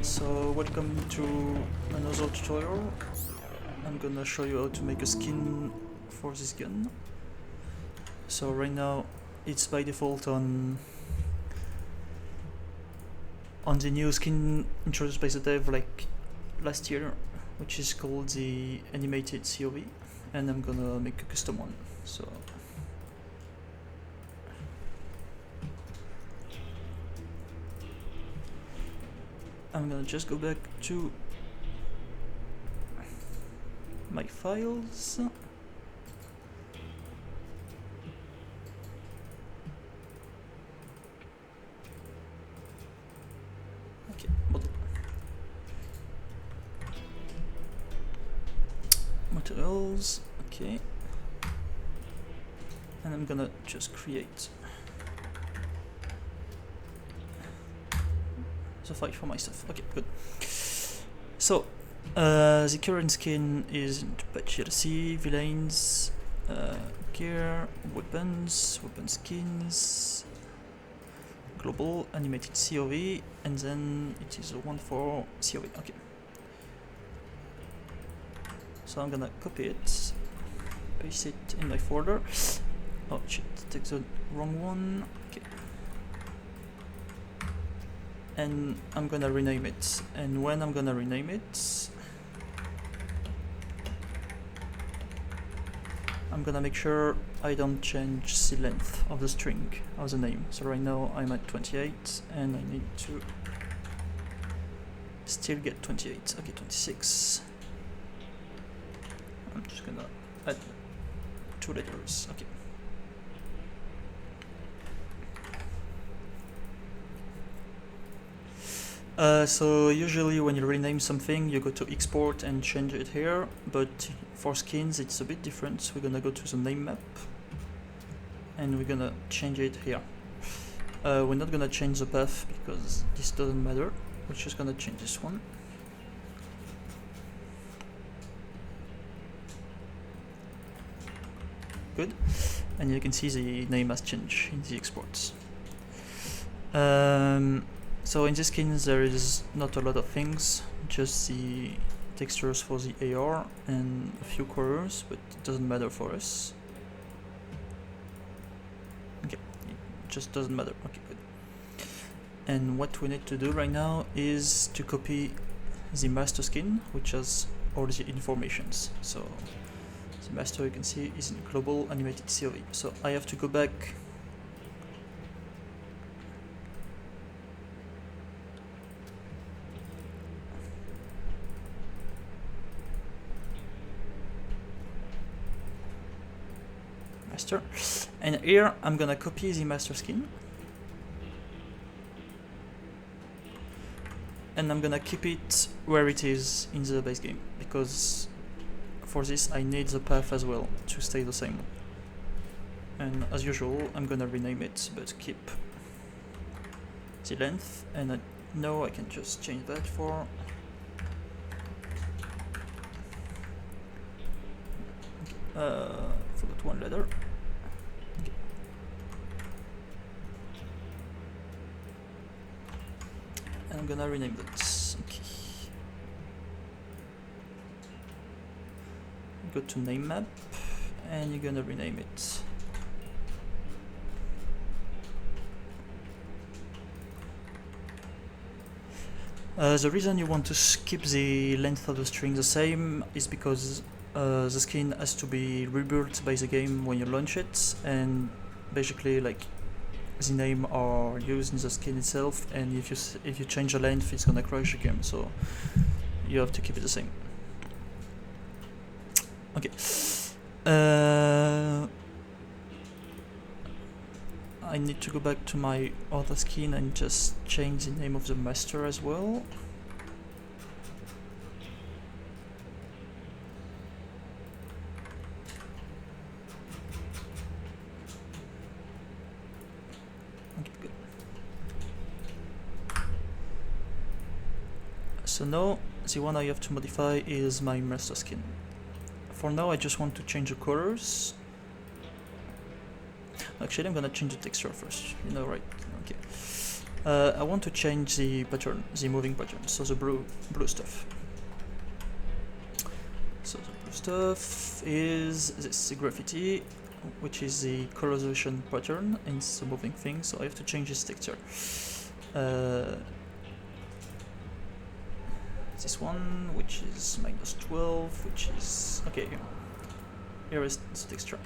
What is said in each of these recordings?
So welcome to another tutorial. I'm gonna show you how to make a skin for this gun. So right now it's by default on the new skin introduced by the dev like last year, which is called the animated COV, and I'm gonna make a custom one. So I'm gonna just go back to my files. Okay, model. Materials, okay. And I'm gonna just create the file for myself. Okay, good. So the current skin is BL3, villains, gear, weapons, weapon skins, global, animated COV, and then it is one for COV. Okay. So I'm gonna copy it, paste it in my folder. Oh shit, take the wrong one. Okay. And I'm gonna rename it. And when I'm gonna rename it, I'm gonna make sure I don't change the length of the string of the name. So right now I'm at 28 and I need to still get 28. Okay, 26. I'm just gonna add 2 letters. Okay. So usually when you rename something, you go to export and change it here, but for skins it's a bit different. We're gonna go to the name map and we're gonna change it here. We're not gonna change the path because this doesn't matter. We're just gonna change this one. Good. And you can see the name has changed in the exports. So in this skin there is not a lot of things, just the textures for the AR and a few colors, but it doesn't matter for us. Okay, it just doesn't matter. Okay, good. And what we need to do right now is to copy the master skin, which has all the informations. So the master, you can see, is in global animated COV. So I have to go back master, and here I'm gonna copy the master skin and I'm gonna keep it where it is in the base game, because for this I need the path as well to stay the same. And as usual I'm gonna rename it but keep the length, and now I can just change that for forgot one letter. Okay. And I'm gonna rename that. Okay. Go to name map and you're gonna rename it. The reason you want to keep the length of the string the same is because the skin has to be rebuilt by the game when you launch it, and basically like the name are used in the skin itself, and if you change the length it's gonna crash the game, so you have to keep it the same. Okay. I need to go back to my other skin and just change the name of the master as well. Okay, good. So now the one I have to modify is my master skin. For now I just want to change the colors. Actually I'm gonna change the texture first, you know, right? Okay. I want to change the pattern, the moving pattern, so the blue stuff. So the blue stuff is this graffiti, which is the colorization pattern in the moving thing, so I have to change this texture. This one, which is -12, which is... okay, here is the texture.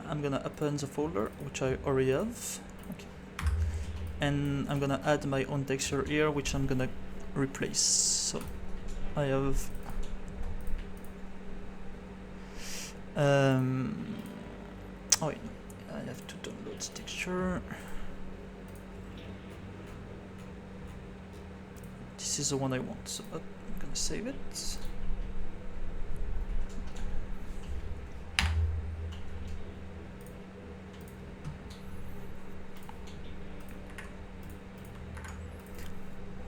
I'm gonna open the folder, which I already have. Okay. And I'm gonna add my own texture here, which I'm gonna replace. So I have oh wait, I have to download the texture. This is the one I want, so I'm gonna save it.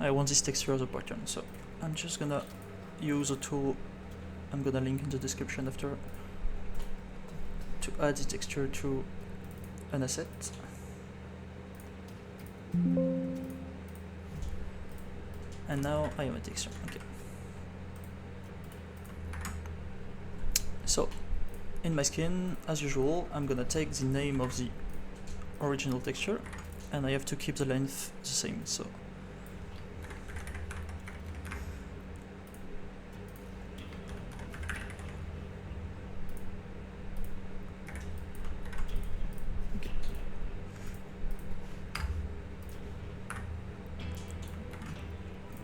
I want this texture as a pattern, so I'm just gonna use a tool I'm gonna link in the description after to add the texture to an asset. And now I have a texture. Okay. So in my skin, as usual, I'm gonna take the name of the original texture, and I have to keep the length the same. So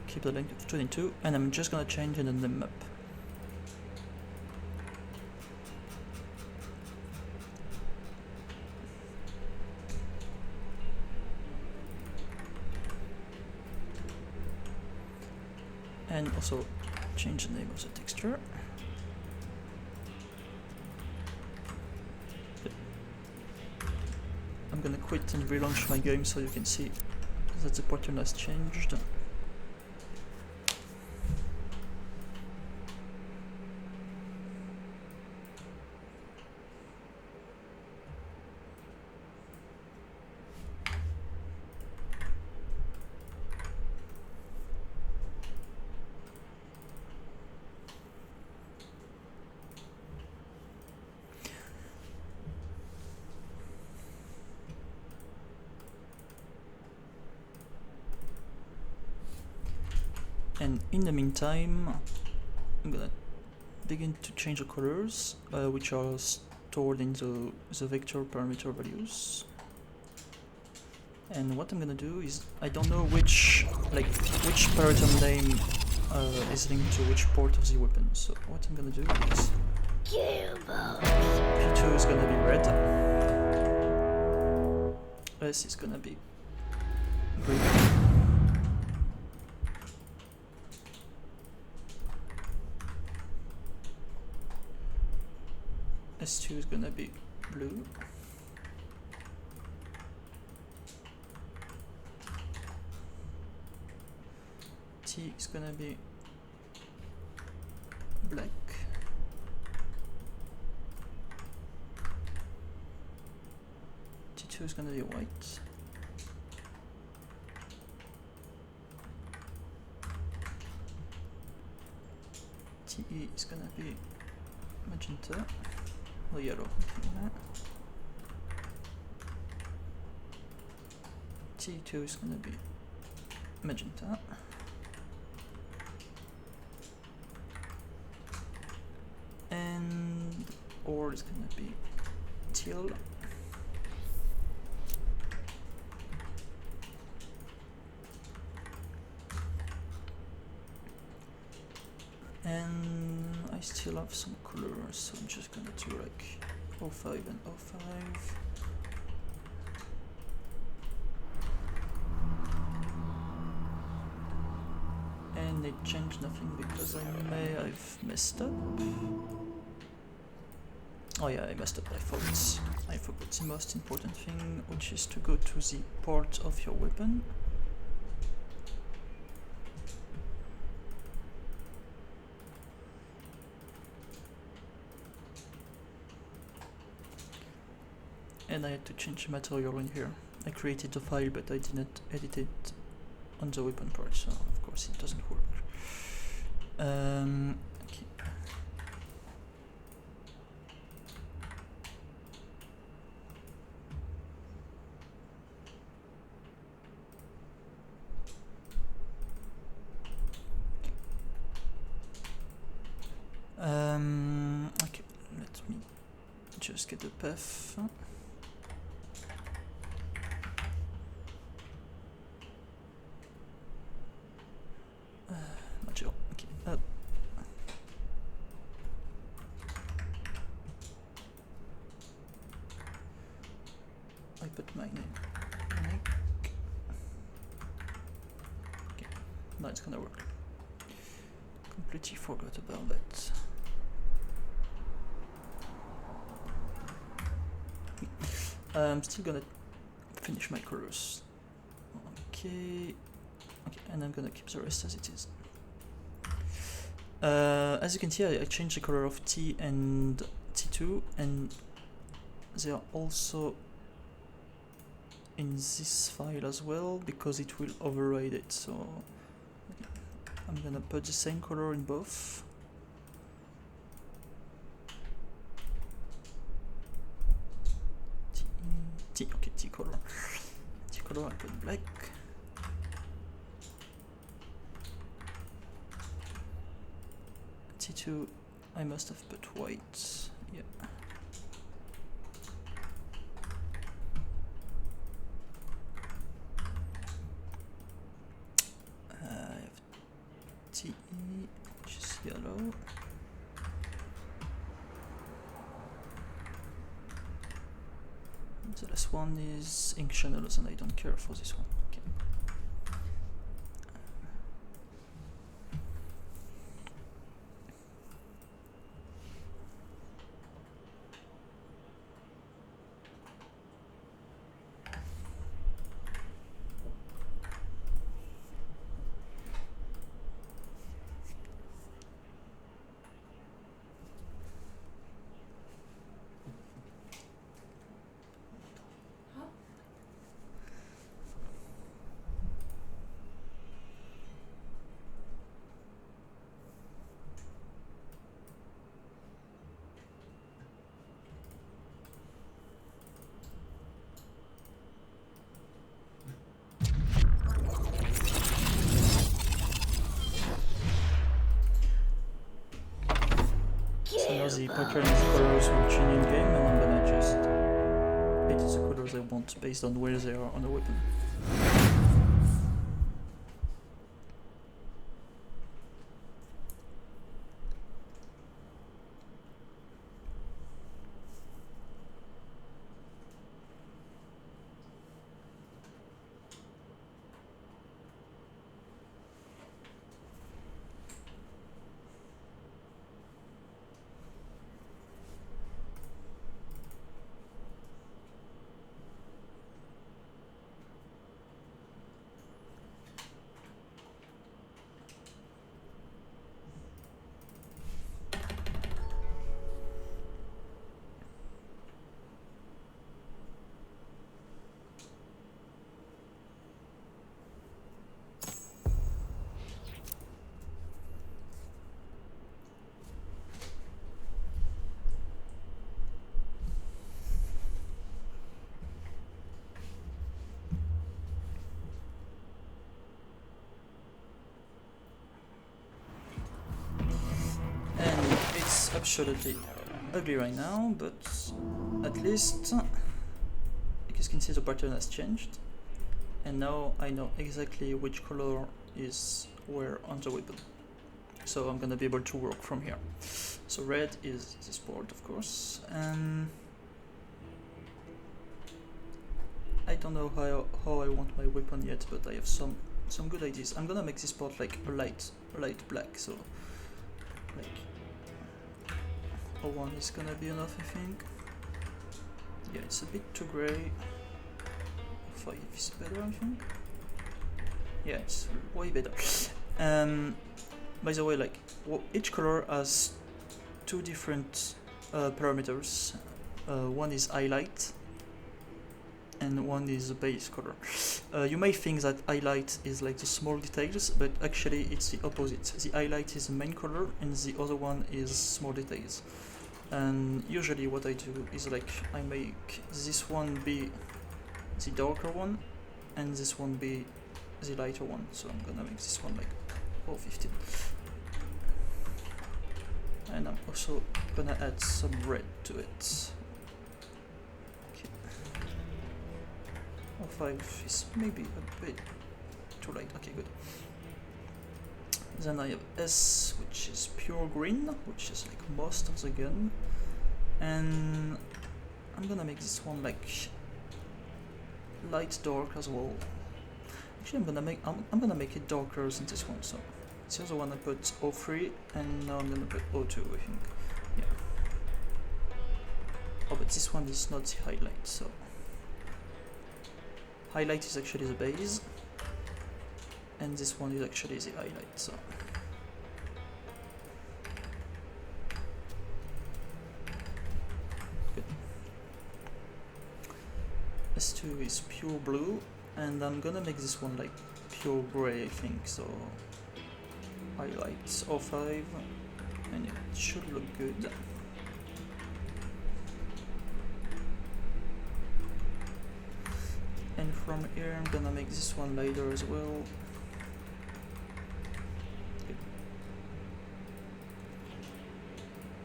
keep the length of 22, and I'm just gonna change in the map. And also change the name of the texture. I'm gonna quit and relaunch my game so you can see that the pattern has changed. And in the meantime, I'm gonna begin to change the colors, which are stored in the vector parameter values. And what I'm gonna do is, I don't know which parameter name is linked to which port of the weapon. So what I'm gonna do is P2 is gonna be red, S is gonna be green, S2 is gonna be blue, T is gonna be black, T2 is gonna be white, TE is gonna be magenta, or yellow, T2 is gonna be magenta, and or is gonna be teal, and I still have some colors, so I'm just gonna do like 05 and 05. And it changed nothing because I may have messed up. Oh yeah, I messed up. I forgot the most important thing, which is to go to the port of your weapon. And I had to change the material in here. I created the file, but I didn't edit it on the weapon part, so of course it doesn't work. Okay. Okay, let me just get the path. Not sure. Okay. I put my name. Okay, now it's gonna work. Completely forgot about that. I'm still gonna finish my colors. Okay, and I'm gonna keep the rest as it is. As you can see, I changed the color of T and T2, and they are also in this file as well because it will override it. So I'm gonna put the same color in both. Okay, T color. T color, I put black. T2, I must have put white. Yeah. I have TE, which is yellow. The last one is ink channels, and I don't care for this one. Okay. So now the pattern of colors will change in game, and I'm gonna just edit the colors I want based on where they are on the weapon. Absolutely ugly right now, but at least you can see the pattern has changed, and now I know exactly which color is where on the weapon, so I'm gonna be able to work from here. So red is this board, of course, and I don't know how I want my weapon yet, but I have some good ideas. I'm gonna make this part like a light black, so like 01 is gonna be enough, I think. Yeah, it's a bit too gray. 5 is better, I think. Yeah, it's way better. By the way, like each color has two different parameters. One is highlight, and one is a base color. You may think that highlight is like the small details, but actually it's the opposite. The highlight is the main color and the other one is small details. And usually what I do is like I make this one be the darker one and this one be the lighter one. So I'm gonna make this one like 0.15. And I'm also gonna add some red to it. Okay. 0.5 is maybe a bit too light. Okay, good. Then I have S, which is pure green, which is like most of the gun. And I'm gonna make this one like light dark as well. Actually, I'm gonna make it darker than this one. So it's the other one I put 0.3, and now I'm gonna put 0.2, I think. Yeah. Oh, but this one is not the highlight. So highlight is actually the base, and this one is actually the highlight. So good. S2 is pure blue, and I'm gonna make this one like pure gray, I think. So highlights 0.5, and it should look good. And from here I'm gonna make this one lighter as well. Good.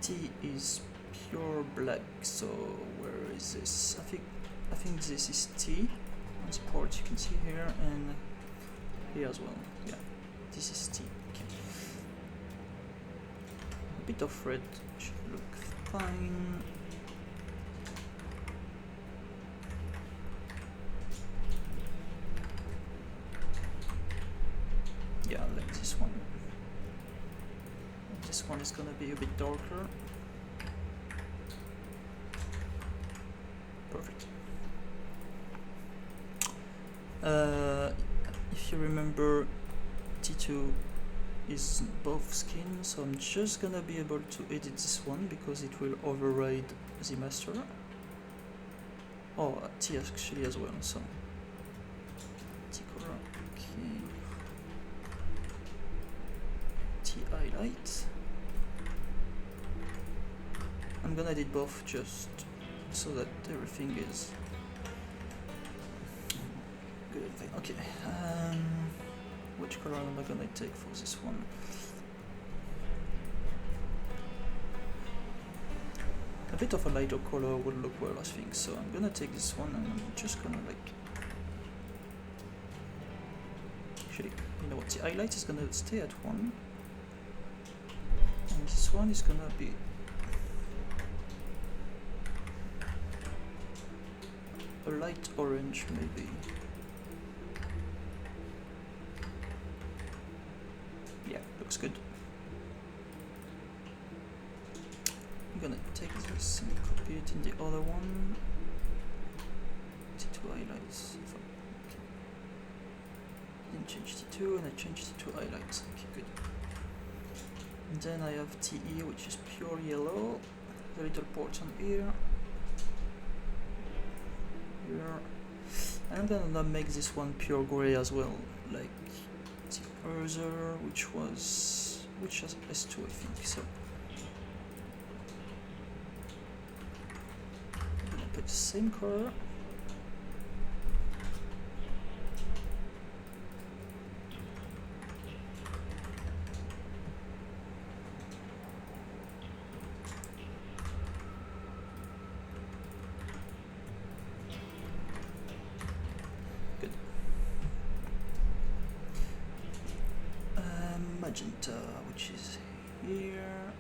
T is pure black, so where is this? I think this is T on the port, you can see here, and here as well. Yeah, this is T. Okay. A bit of red should look fine. Yeah, like this one. This one is gonna be a bit darker. Perfect. If you remember, T2 is both skins, so I'm just gonna be able to edit this one because it will override the master. Oh, T actually as well, so T color, okay. T highlight. I'm gonna edit both just so that everything is good. Okay, which color am I gonna take for this one? A bit of a lighter color would look well, I think, so I'm gonna take this one and I'm just gonna like... Actually, you know what, the highlight is gonna stay at 1. And this one is gonna be... a light orange, maybe. Yeah, looks good. I'm gonna take this and copy it in the other one. T2 highlights. Okay. Then change T2 and I change T2 highlights. Okay, good. And then I have TE, which is pure yellow. The little ports on here. And I'm gonna make this one pure gray as well, like the other, which has S2, I think. So I'm gonna put the same color. Magenta, which is here.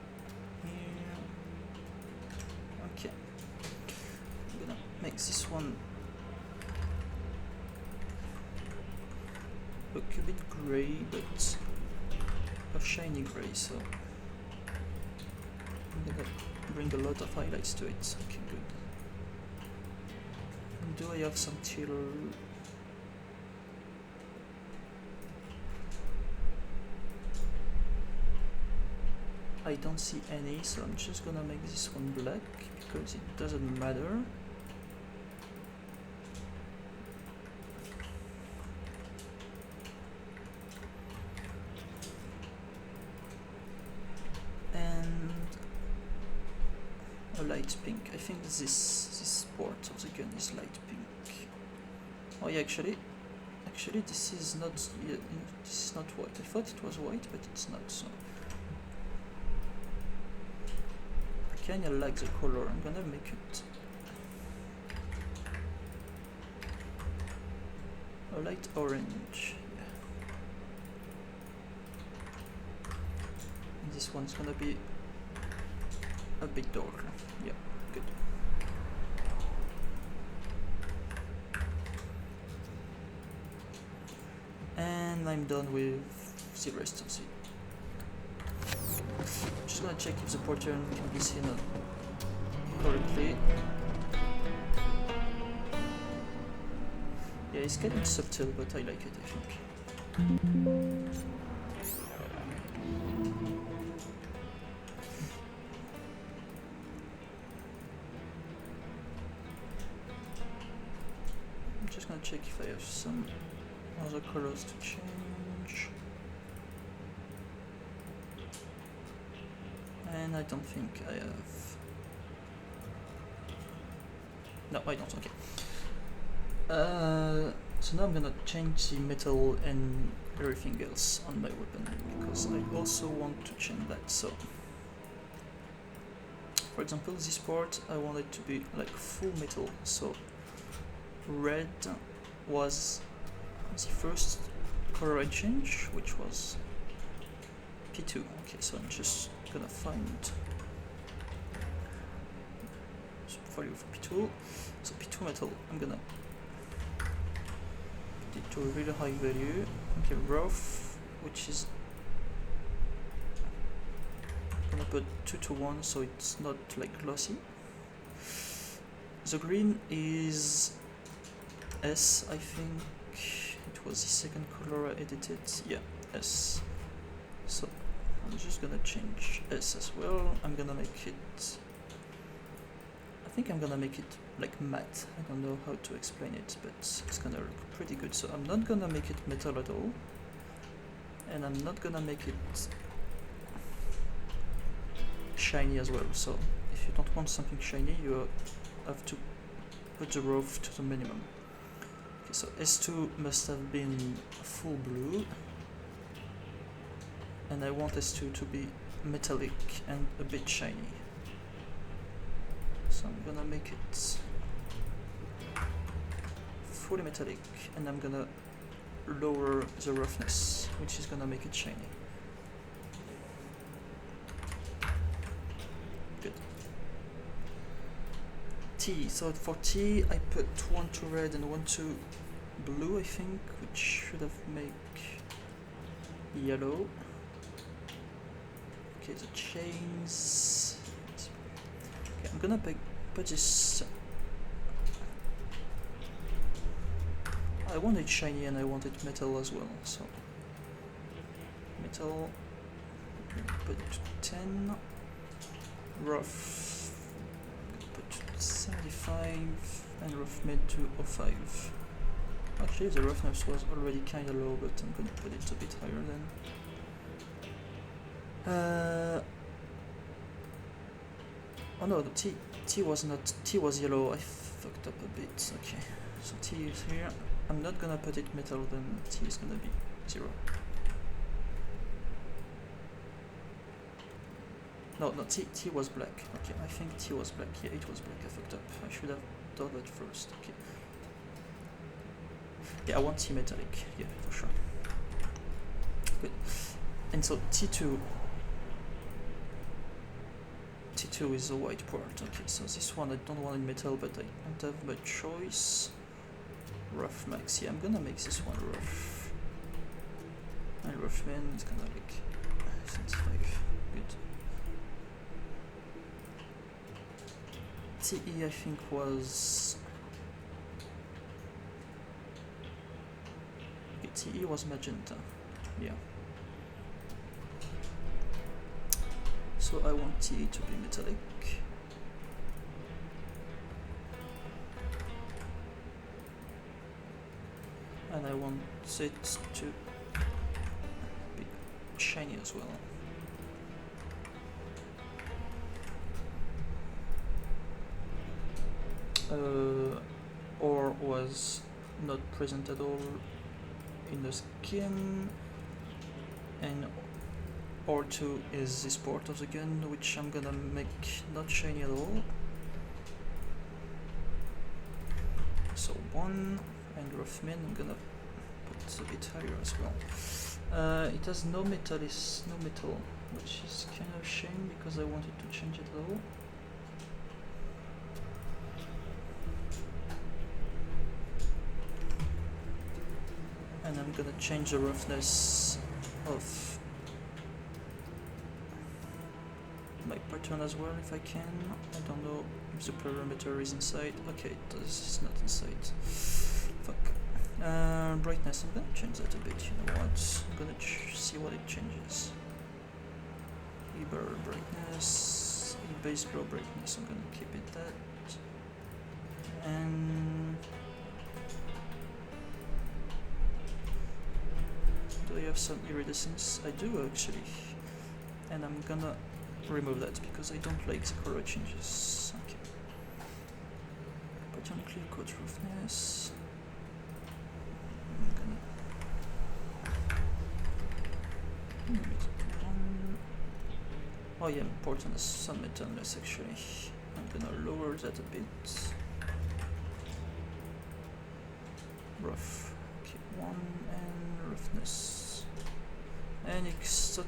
Okay, I'm gonna make this one look a bit grey, but a shiny grey, so I'm gonna bring a lot of highlights to it. Okay, good. And do I have some teal? I don't see any, so I'm just gonna make this one black because it doesn't matter. a light pink. I think this part of the gun is light pink. Oh yeah, actually this is not, yeah, this is not white. I thought it was white, but it's not. So I kinda like the color. I'm gonna make it a light orange. Yeah. And this one's gonna be a bit darker. Yeah, good. And I'm done with the rest of the. Just gonna check if the pattern can be seen correctly. Yeah, it's kind of subtle, but I like it, I think. I'm just gonna check if I have some other colors to change. And I don't think I have. No, I don't, okay. So now I'm gonna change the metal and everything else on my weapon, because I also want to change that. So, for example, this part I want it to be like full metal, so red was the first color I changed, which was P2. Okay, so I'm just gonna find value for P2. So P2 metal, I'm gonna put it to a really high value. Okay, rough, which is gonna put 2 to 1, so it's not like glossy. The green is S, I think. It was the second color I edited. Yeah, S. So I'm just gonna change S as well. I'm gonna make it, I think I'm gonna make it like matte. I don't know how to explain it, but it's gonna look pretty good. So I'm not gonna make it metal at all, and I'm not gonna make it shiny as well. So if you don't want something shiny, you have to put the rough to the minimum. Okay, so S2 must have been full blue, and I want S2 to be metallic and a bit shiny. So I'm gonna make it fully metallic, and I'm gonna lower the roughness, which is gonna make it shiny. Good. T. So for T, I put 1 to red and 1 to blue, I think, which should have made yellow. Okay, the chains. Okay, I'm gonna put this. I want it shiny and I want it metal as well, so metal, put it to 10, rough, put 75, and rough mid to 05. Actually, the roughness was already kinda low, but I'm gonna put it a bit higher then. Oh no, the T was not, T was yellow, I fucked up a bit. Okay, so T is here. I'm not gonna put it metal, then T is gonna be 0. No, T was black. Okay, I think T was black. Yeah, it was black. I fucked up. I should have done that first. Okay. Yeah, I want T metallic. Yeah, for sure. Good. And so T2 is the white part. Okay, so this one I don't want in metal, but I don't have much choice. Rough max. Yeah, I'm gonna make this one rough. And rough man is gonna like 75. Good. TE I think was. Okay, TE was magenta. Yeah. So I want TE to be metallic. And I want it to be shiny as well. or was not present at all in the skin, and R2 is this part of the gun, which I'm gonna make not shiny at all. So 1, and rough min I'm gonna put a bit higher as well. It has no metal, which is kind of a shame because I wanted to change it at all. And I'm gonna change the roughness of my pattern as well if I can. I don't know if the parameter is inside. Okay, it's not inside. Fuck. Brightness, I'm gonna change that a bit, you know what? I'm gonna see what it changes. E-bar brightness, E-base glow brightness, I'm gonna keep it that. And do I have some iridescence? I do actually. And I'm gonna remove that because I don't like the color changes. Okay. Pattern clear coat roughness. I'm gonna oh yeah, important is some metalness actually. I'm gonna lower that a bit. Rough. Okay, 1 and roughness. And it's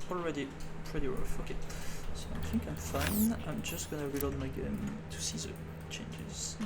already pretty rough. Okay, so I think I'm fine. I'm just gonna reload my game to see the changes.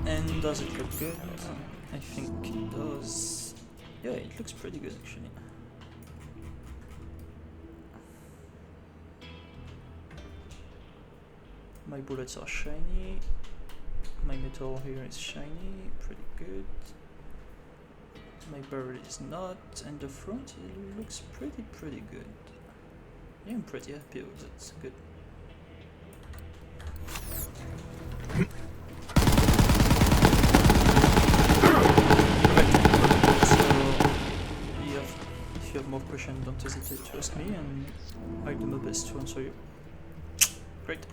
And does it look good? I think it does. Yeah, it looks pretty good actually. My bullets are shiny. My metal here is shiny, pretty good. My barrel is not, and the front it looks pretty good. Yeah, I'm pretty happy with it, it's good. If you have more questions, don't hesitate to ask me and I'll do my best to answer you. Great.